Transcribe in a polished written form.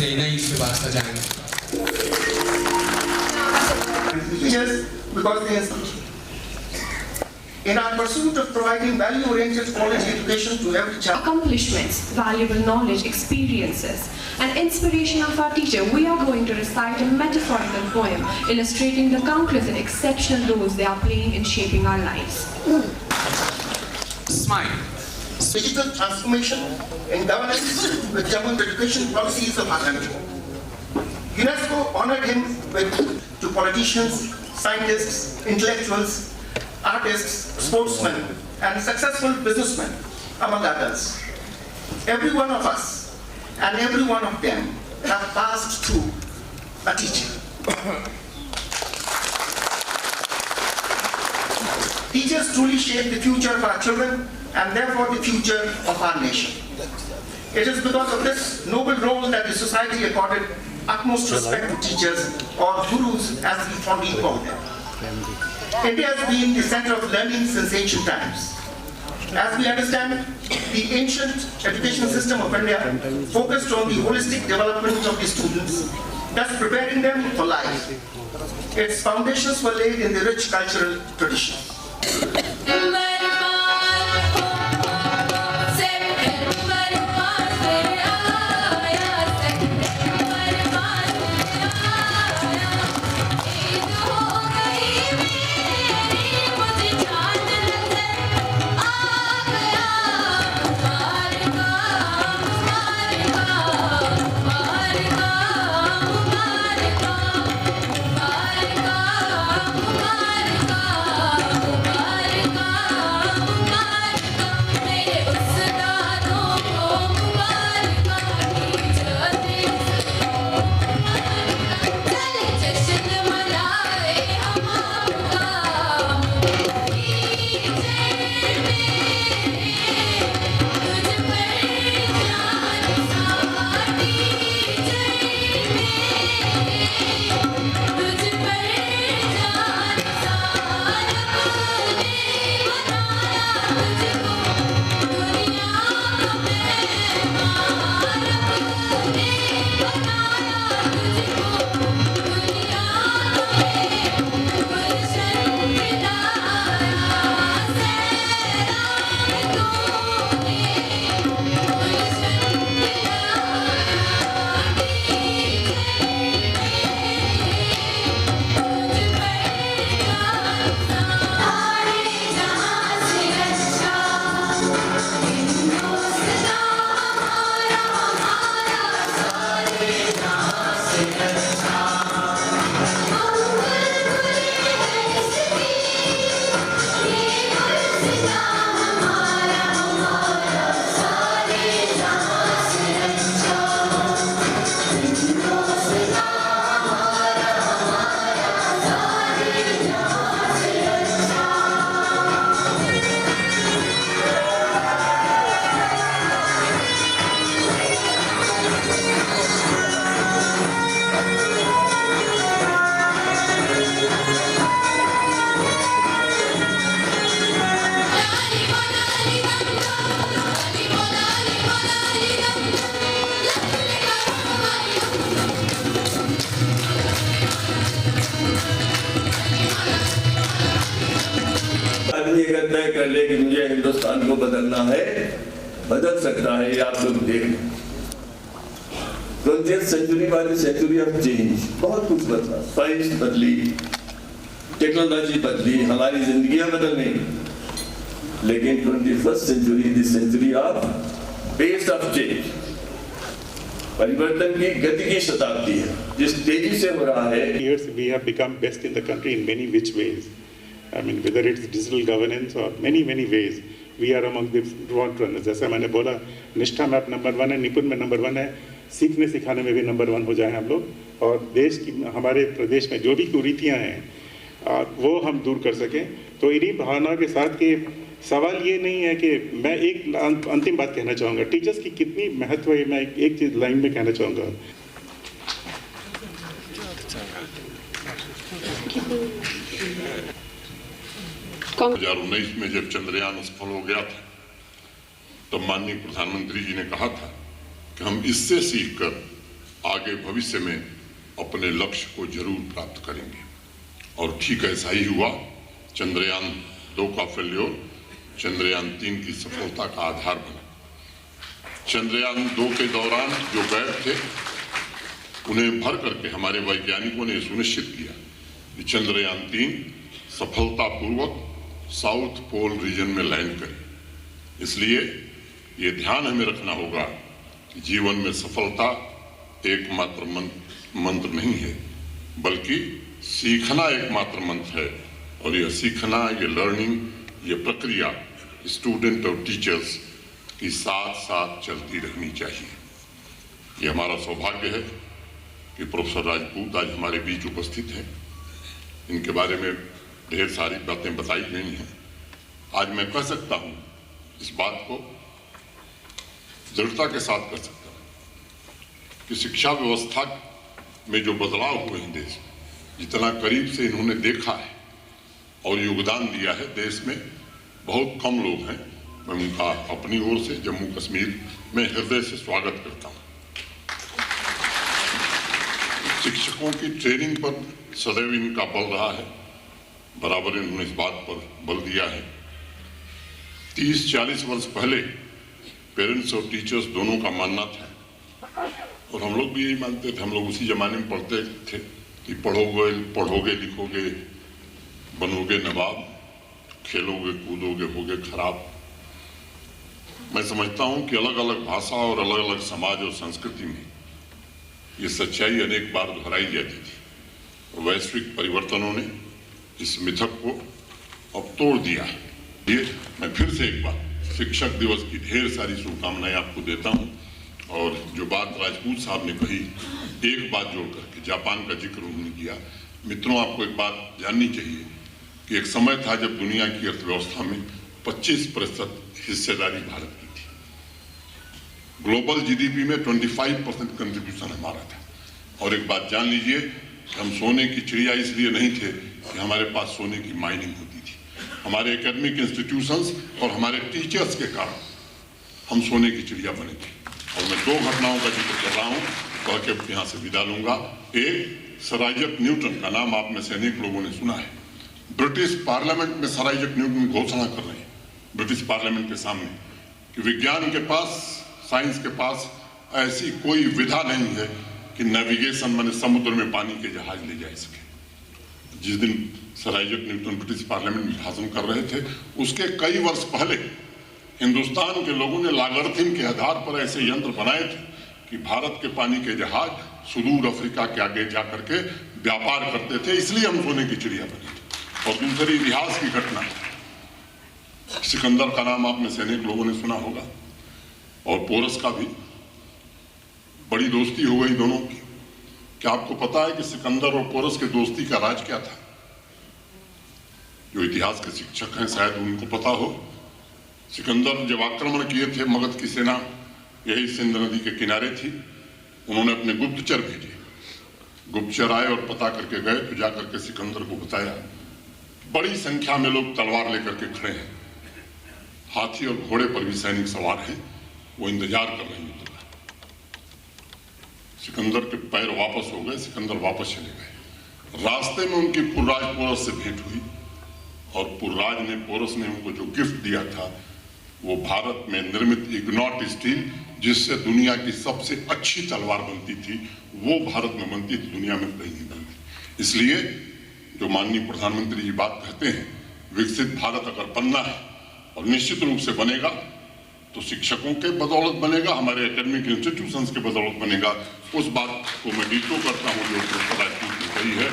के नई शुरुआत सजाएंगे। In our pursuit of providing value-oriented quality education to every child, accomplishments, valuable knowledge, experiences, and inspiration of our teacher, we are going to recite a metaphorical poem illustrating the countless and exceptional roles they are playing in shaping our lives. Smile. digital transformation and governance with Jammu education policies of our country. UNESCO honored him to politicians, scientists, intellectuals, artists, sportsmen, and successful businessmen, among others. Every one of us and every one of them have passed through a teacher. Teachers truly shape the future of our children and therefore the future of our nation. It is because of this noble role that the society accorded utmost respect to teachers, or gurus as we fondly call them. India has been the center of learning since ancient times. As we understand, the ancient education system of India focused on the holistic development of the students, thus preparing them for life. Its foundations were laid in the rich cultural tradition. अगर तय कर ले कि मुझे हिंदुस्तान को बदलना है, बदल सकता है। ये आप लोग देख 20th सेंचुरी वाली सेंचुरी ऑफ चेंज, बहुत कुछ बदला, साइंस बदली, टेक्नोलॉजी बदली, हमारी जिंदगियां बदल गई। लेकिन 21st century the century of pace of change, परिवर्तन की गति की शताब्दी है, जिस तेजी से हो रहा है। Years we have become best in the country in many which ways. I mean, whether it's digital governance or many ways, we are among the front runners. जैसा मैंने बोला, निष्ठा में आप नंबर 1 है, निपुण में नंबर 1 है, सीखने सिखाने में भी नंबर 1 हो जाए हम लोग, और देश की, हमारे प्रदेश में जो भी कुरीतियाँ हैं वो हम दूर कर सकें। तो इन्हीं भावना के साथ कि सवाल ये नहीं है कि मैं एक अंतिम बात कहना चाहूँगा, टीचर्स की कितनी महत्व है, मैं एक चीज़ लाइन में कहना चाहूँगा। कौन 2019 में जब चंद्रयान सफल हो गया था, तब माननीय प्रधानमंत्री जी ने कहा था कि हम इससे सीखकर आगे भविष्य में अपने लक्ष्य को जरूर प्राप्त करेंगे। और ठीक ऐसा ही हुआ। चंद्रयान 2 का फेल्योर चंद्रयान 3 की सफलता का आधार बना। चंद्रयान 2 के दौरान जो गैप थे उन्हें भर करके हमारे वैज्ञानिकों ने सुनिश्चित किया कि चंद्रयान 3 सफलतापूर्वक साउथ पोल रीजन में लैंड करे। इसलिए ये ध्यान हमें रखना होगा कि जीवन में सफलता एकमात्र मंत्र नहीं है, बल्कि सीखना एकमात्र मंत्र है। और यह सीखना, ये लर्निंग, ये प्रक्रिया स्टूडेंट और टीचर्स की साथ साथ चलती रहनी चाहिए। ये हमारा सौभाग्य है कि प्रोफेसर राजपूत आज हमारे बीच उपस्थित हैं। इनके बारे में ढेर सारी बातें बताई गई हैं। आज मैं कह सकता हूँ, इस बात को दृढ़ता के साथ कह सकता हूँ कि शिक्षा व्यवस्था में जो बदलाव हुए हैं देश में, जितना करीब से इन्होंने देखा है और योगदान दिया है, देश में बहुत कम लोग हैं। मैं उनका अपनी ओर से जम्मू कश्मीर में हृदय से स्वागत करता हूँ। शिक्षकों की ट्रेनिंग पर सदैव इनका बल रहा है, बराबर इन्होंने इस बात पर बल दिया है। 30-40 वर्ष पहले पेरेंट्स और टीचर्स दोनों का मानना था, और हम लोग भी यही मानते थे। हम लोग उसी जमाने में पढ़ते थे कि पढ़ोगे लिखोगे, बनोगे नवाब, खेलोगे कूदोगे होगे खराब। मैं समझता हूं कि अलग अलग भाषा और अलग अलग समाज और संस्कृति में ये सच्चाई अनेक बार दोहराई जाती थी। वैश्विक परिवर्तनों ने इस मिथक को अब तोड़ दिया है। ये मैं फिर से एक बार शिक्षक दिवस की ढेर सारी शुभकामनाएं आपको देता हूं। और जो बात राजपूत साहब ने कही, एक बात जोड़ करके जापान का जिक्र उन्होंने किया। मित्रों, आपको एक बात जाननी चाहिए कि एक समय था जब दुनिया की अर्थव्यवस्था में 25% हिस्सेदारी भारत की थी। ग्लोबल जीडीपी में 25% कंट्रीब्यूशन हमारा था। और एक बात जान लीजिए कि हम सोने की चिड़िया इसलिए नहीं थे कि हमारे पास सोने की माइनिंग होती थी। हमारे एकेडमिक इंस्टीट्यूशंस और हमारे टीचर्स के कारण हम सोने की चिड़िया बने थे। और मैं 2 घटनाओं का जिक्र कर रहा हूँ, कह के यहाँ से विदा लूंगा। एक, सर आइजक न्यूटन का नाम आप में से अनेक लोगों ने सुना है। ब्रिटिश पार्लियामेंट में सर आइजक न्यूटन घोषणा कर रहे हैं ब्रिटिश पार्लियामेंट के सामने कि विज्ञान के पास, साइंस के पास ऐसी कोई विधा नहीं है कि नेविगेशन माने समुद्र में पानी के जहाज ले जा सके। जिस दिन sir Isaac Newton British parliament में भाषण कर रहे थे, उसके कई वर्ष पहले हिंदुस्तान के लोगों ने लागरथिन के आधार पर ऐसे यंत्र बनाए थे कि भारत के पानी के जहाज सुदूर अफ्रीका के आगे जाकर के व्यापार करते थे। इसलिए हम सोने की चिड़िया बने थे। और दूसरी इतिहास की घटना, सिकंदर का नाम आप में से अनेक लोगों ने सुना होगा, और पोरस का भी। बड़ी दोस्ती हो गई दोनों की। क्या आपको पता है कि सिकंदर और पोरस के दोस्ती का राज क्या था? जो इतिहास के शिक्षक हैं शायद उनको पता हो। सिकंदर जब आक्रमण किए थे, मगध की सेना यही सिंध नदी के किनारे थी। उन्होंने अपने गुप्तचर भेजे। गुप्तचर आए और पता करके गए तो जाकर के सिकंदर को बताया बड़ी संख्या में लोग तलवार लेकर के खड़े हैं, हाथी और घोड़े पर भी सैनिक सवार हैं, वो इंतजार कर रहे हैं। सिकंदर के पैर वापस हो गए, सिकंदर वापस चले गए। रास्ते में उनकी पुर्राज पोरस से भेंट हुई और पुर्राज ने, पोरस ने उनको जो गिफ्ट दिया था वो भारत में निर्मित इग्नॉट स्टील, जिससे दुनिया की सबसे अच्छी तलवार बनती थी, वो भारत में बनती थी, दुनिया में कहीं नहीं बनती। इसलिए जो माननीय प्रधानमंत्री जी बात कहते हैं, विकसित भारत अगर बनना है, और निश्चित रूप से बनेगा, तो शिक्षकों के बदौलत बनेगा, हमारे एकेडमिक इंस्टीट्यूशंस के बदौलत बनेगा। उस बात को मैं डिटो करता हूँ जो प्रोफेसर राजपूत ने कही है।